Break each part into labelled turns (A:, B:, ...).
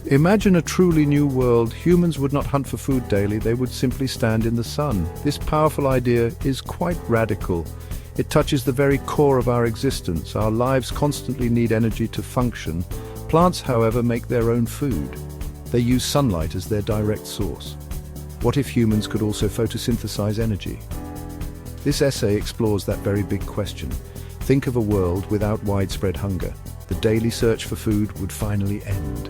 A: Imagine a truly new world. Humans would not hunt for food daily, they would simply stand in the sun. This powerful idea is quite radical. It touches the very core of our existence. Our lives constantly need energy to function. Plants, however, make their own food. They use sunlight as their direct source. What if humans could also photosynthesize energy? This essay explores that very big question. Think of a world without widespread hunger. The daily search for food would finally end.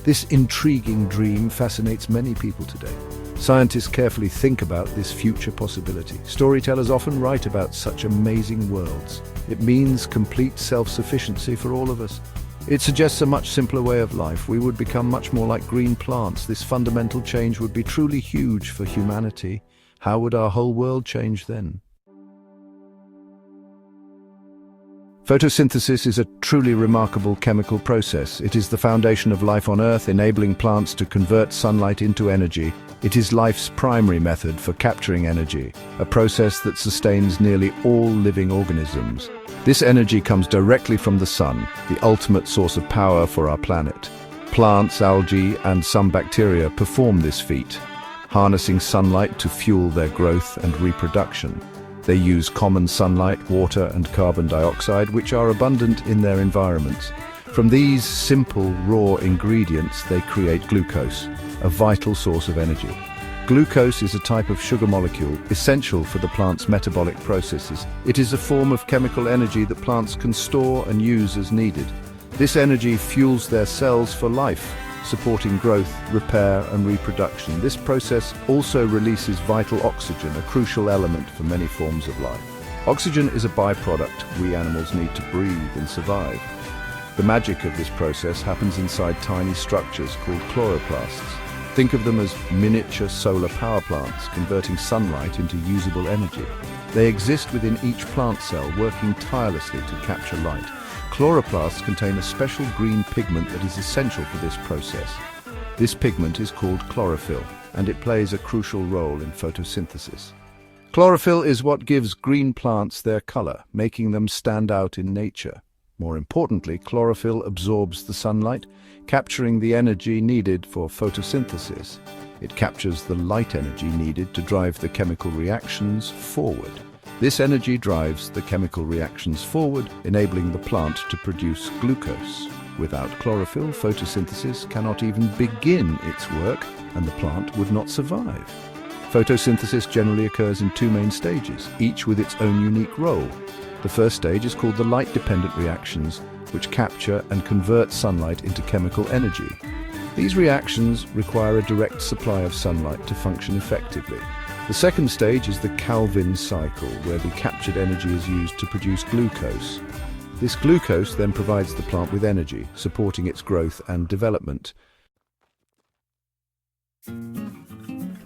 A: This intriguing dream fascinates many people today. Scientists carefully think about this future possibility. Storytellers often write about such amazing worlds. It means complete self-sufficiency for all of us. It suggests a much simpler way of life. We would become much more like green plants. This fundamental change would be truly huge for humanity. How would our whole world change then? Photosynthesis is a truly remarkable chemical process. It is the foundation of life on Earth, enabling plants to convert sunlight into energy. It is life's primary method for capturing energy, a process that sustains nearly all living organisms. This energy comes directly from the sun, the ultimate source of power for our planet. Plants, algae, and some bacteria perform this feat, harnessing sunlight to fuel their growth and reproduction. They use common sunlight, water, and carbon dioxide, which are abundant in their environments. From these simple, raw ingredients, they create glucose, a vital source of energy. Glucose is a type of sugar molecule essential for the plant's metabolic processes. It is a form of chemical energy that plants can store and use as needed. This energy fuels their cells for life, supporting growth, repair, and reproduction. This process also releases vital oxygen, a crucial element for many forms of life. Oxygen is a byproduct we animals need to breathe and survive. The magic of this process happens inside tiny structures called chloroplasts. Think of them as miniature solar power plants, converting sunlight into usable energy. They exist within each plant cell, working tirelessly to capture light. Chloroplasts contain a special green pigment that is essential for this process. This pigment is called chlorophyll, and it plays a crucial role in photosynthesis. Chlorophyll is what gives green plants their color, making them stand out in nature. More importantly, chlorophyll absorbs the sunlight, capturing the energy needed for photosynthesis. It captures the light energy needed to drive the chemical reactions forward. This energy drives the chemical reactions forward, enabling the plant to produce glucose. Without chlorophyll, photosynthesis cannot even begin its work, and the plant would not survive. Photosynthesis generally occurs in two main stages, each with its own unique role. The first stage is called the light-dependent reactions, which capture and convert sunlight into chemical energy. These reactions require a direct supply of sunlight to function effectively. The second stage is the Calvin cycle, where the captured energy is used to produce glucose. This glucose then provides the plant with energy, supporting its growth and development.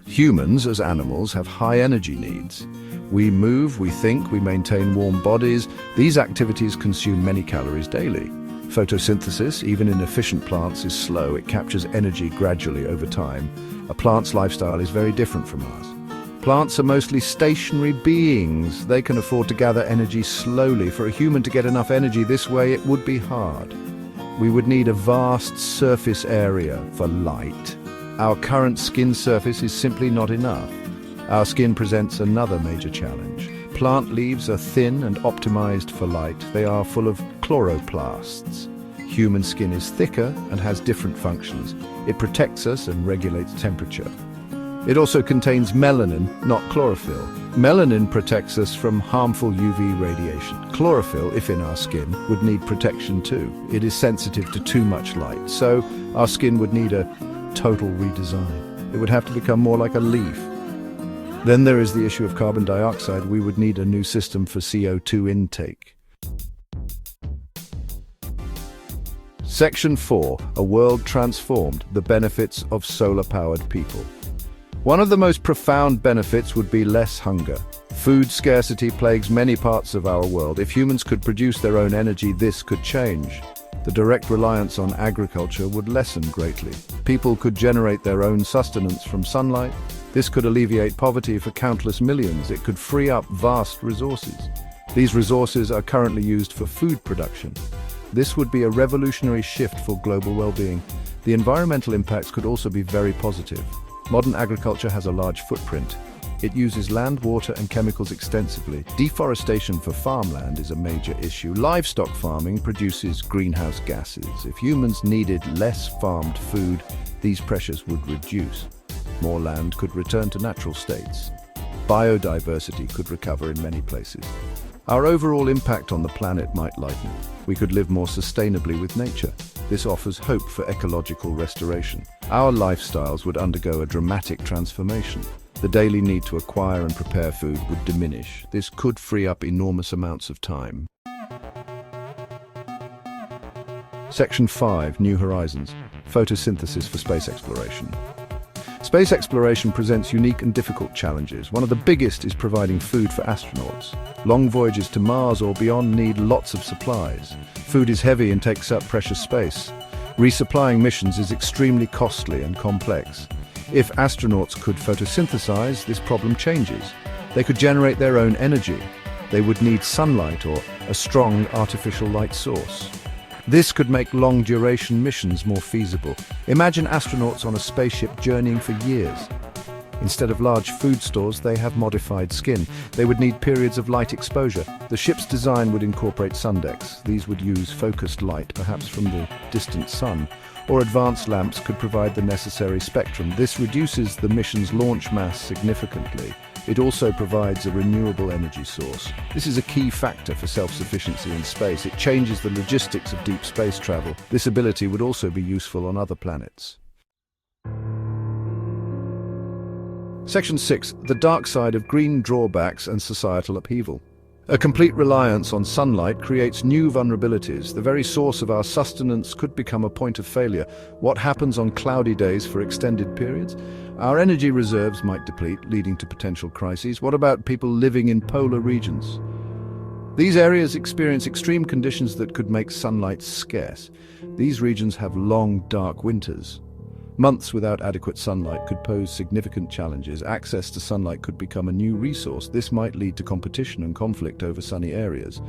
A: Humans, as animals, have high energy needs. We move, we think, we maintain warm bodies. These activities consume many calories daily. Photosynthesis, even in efficient plants, is slow. It captures energy gradually over time. A plant's lifestyle is very different from ours. Plants are mostly stationary beings. They can afford to gather energy slowly. For a human to get enough energy this way, it would be hard. We would need a vast surface area for light. Our current skin surface is simply not enough. Our skin presents another major challenge. Plant leaves are thin and optimized for light. They are full of chloroplasts. Human skin is thicker and has different functions. It protects us and regulates temperature. It also contains melanin, not chlorophyll. Melanin protects us from harmful UV radiation. Chlorophyll, if in our skin, would need protection too. It is sensitive to too much light, so our skin would need a total redesign. It would have to become more like a leaf. Then there is the issue of carbon dioxide. We would need a new system for CO2 intake. Section 4. A world transformed. The benefits of solar-powered people. One of the most profound benefits would be less hunger. Food scarcity plagues many parts of our world. If humans could produce their own energy, this could change. The direct reliance on agriculture would lessen greatly. People could generate their own sustenance from sunlight. This could alleviate poverty for countless millions. It could free up vast resources. These resources are currently used for food production. This would be a revolutionary shift for global well-being. The environmental impacts could also be very positive. Modern agriculture has a large footprint. It uses land, water, and chemicals extensively. Deforestation for farmland is a major issue. Livestock farming produces greenhouse gases. If humans needed less farmed food, these pressures would reduce. More land could return to natural states. Biodiversity could recover in many places. Our overall impact on the planet might lighten. We could live more sustainably with nature. This offers hope for ecological restoration. Our lifestyles would undergo a dramatic transformation. The daily need to acquire and prepare food would diminish. This could free up enormous amounts of time. Section 5. New Horizons. Photosynthesis for space exploration. Space exploration presents unique and difficult challenges. One of the biggest is providing food for astronauts. Long voyages to Mars or beyond need lots of supplies. Food is heavy and takes up precious space. Resupplying missions is extremely costly and complex. If astronauts could photosynthesize, this problem changes. They could generate their own energy. They would need sunlight or a strong artificial light source. This could make long-duration missions more feasible. Imagine astronauts on a spaceship journeying for years. Instead of large food stores, they have modified skin. They would need periods of light exposure. The ship's design would incorporate sun decks. These would use focused light, perhaps from the distant sun, or advanced lamps could provide the necessary spectrum. This reduces the mission's launch mass significantly. It also provides a renewable energy source. This is a key factor for self-sufficiency in space. It changes the logistics of deep space travel. This ability would also be useful on other planets. Section 6. The dark side of green drawbacks and societal upheaval. A complete reliance on sunlight creates new vulnerabilities. The very source of our sustenance could become a point of failure. What happens on cloudy days for extended periods? Our energy reserves might deplete, leading to potential crises. What about people living in polar regions? These areas experience extreme conditions that could make sunlight scarce. These regions have long, dark winters. Months without adequate sunlight could pose significant challenges. Access to sunlight could become a new resource. This might lead to competition and conflict over sunny areas.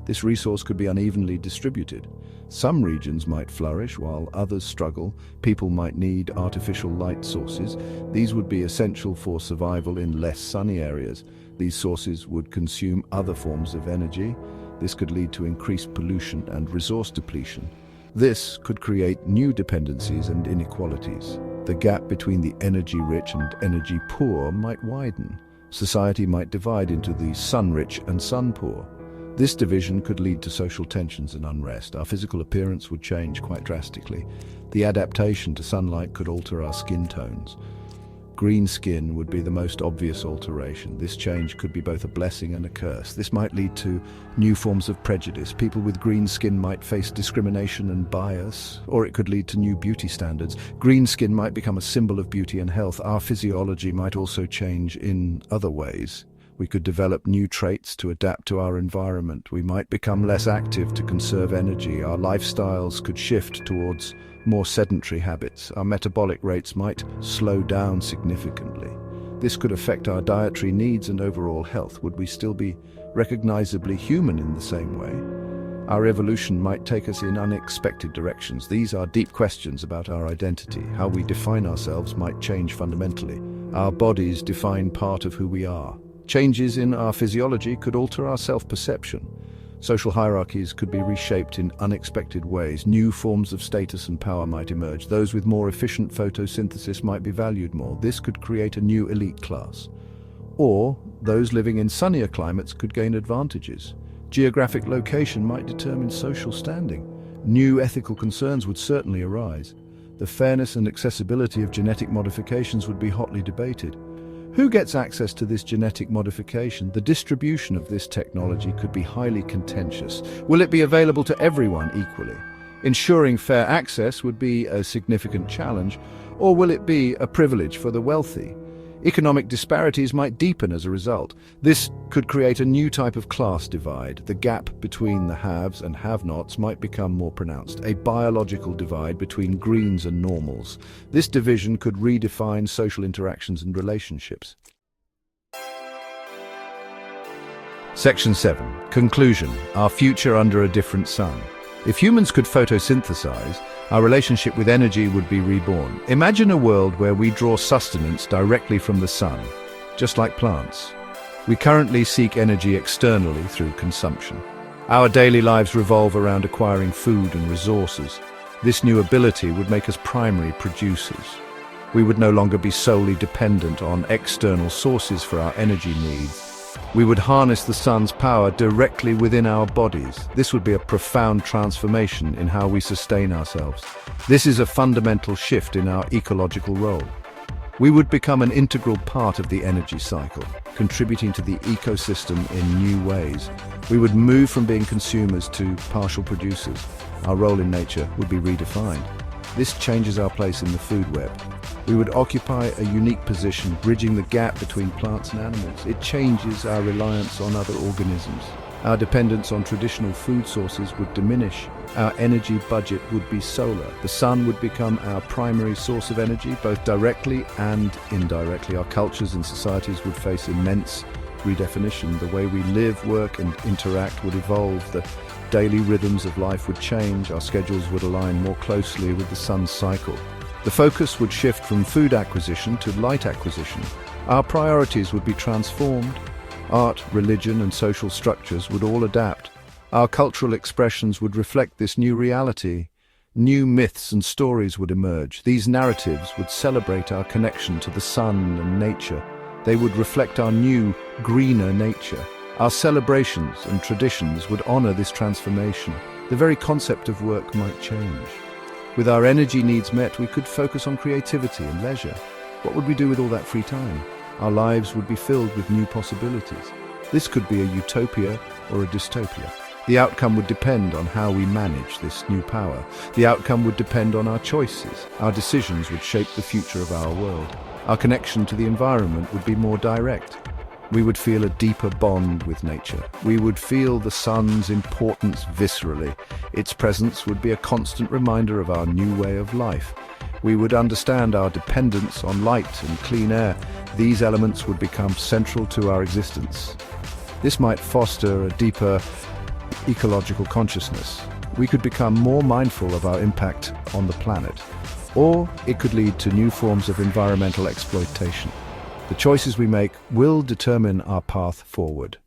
A: This resource could be unevenly distributed. Some regions might flourish while others struggle. People might need artificial light sources. These would be essential for survival in less sunny areas. These sources would consume other forms of energy. This could lead to increased pollution and resource depletion. This could create new dependencies and inequalities. The gap between the energy-rich and energy-poor might widen. Society might divide into the sun-rich and sun-poor. This division could lead to social tensions and unrest. Our physical appearance would change quite drastically. The adaptation to sunlight could alter our skin tones. Green skin would be the most obvious alteration. This change could be both a blessing and a curse. This might lead to new forms of prejudice. People with green skin might face discrimination and bias, or it could lead to new beauty standards. Green skin might become a symbol of beauty and health. Our physiology might also change in other ways. We could develop new traits to adapt to our environment. We might become less active to conserve energy. Our lifestyles could shift towards more sedentary habits. Our metabolic rates might slow down significantly. This could affect our dietary needs and overall health. Would we still be recognizably human in the same way? Our evolution might take us in unexpected directions. These are deep questions about our identity. How we define ourselves might change fundamentally. Our bodies define part of who we are. Changes in our physiology could alter our self-perception. Social hierarchies could be reshaped in unexpected ways. New forms of status and power might emerge. Those with more efficient photosynthesis might be valued more. This could create a new elite class. Or those living in sunnier climates could gain advantages. Geographic location might determine social standing. New ethical concerns would certainly arise. The fairness and accessibility of genetic modifications would be hotly debated. Who gets access to this genetic modification? The distribution of this technology could be highly contentious. Will it be available to everyone equally? Ensuring fair access would be a significant challenge, or will it be a privilege for the wealthy? Economic disparities might deepen as a result. This could create a new type of class divide. The gap between the haves and have-nots might become more pronounced, a biological divide between greens and normals. This division could redefine social interactions and relationships. Section 7. Conclusion. Our future under a different sun. If humans could photosynthesize, our relationship with energy would be reborn. Imagine a world where we draw sustenance directly from the sun, just like plants. We currently seek energy externally through consumption. Our daily lives revolve around acquiring food and resources. This new ability would make us primary producers. We would no longer be solely dependent on external sources for our energy needs. We would harness the sun's power directly within our bodies. This would be a profound transformation in how we sustain ourselves. This is a fundamental shift in our ecological role. We would become an integral part of the energy cycle, contributing to the ecosystem in new ways. We would move from being consumers to partial producers. Our role in nature would be redefined. This changes our place in the food web. We would occupy a unique position, bridging the gap between plants and animals. It changes our reliance on other organisms. Our dependence on traditional food sources would diminish. Our energy budget would be solar. The sun would become our primary source of energy, both directly and indirectly. Our cultures and societies would face immense redefinition. The way we live, work, and interact would evolve. The daily rhythms of life would change. Our schedules would align more closely with the sun's cycle. The focus would shift from food acquisition to light acquisition. Our priorities would be transformed. Art, religion, and social structures would all adapt. Our cultural expressions would reflect this new reality. New myths and stories would emerge. These narratives would celebrate our connection to the sun and nature. They would reflect our new, greener nature. Our celebrations and traditions would honor this transformation. The very concept of work might change. With our energy needs met, we could focus on creativity and leisure. What would we do with all that free time? Our lives would be filled with new possibilities. This could be a utopia or a dystopia. The outcome would depend on how we manage this new power. The outcome would depend on our choices. Our decisions would shape the future of our world. Our connection to the environment would be more direct. We would feel a deeper bond with nature. We would feel the sun's importance viscerally. Its presence would be a constant reminder of our new way of life. We would understand our dependence on light and clean air. These elements would become central to our existence. This might foster a deeper ecological consciousness. We could become more mindful of our impact on the planet, or it could lead to new forms of environmental exploitation. The choices we make will determine our path forward.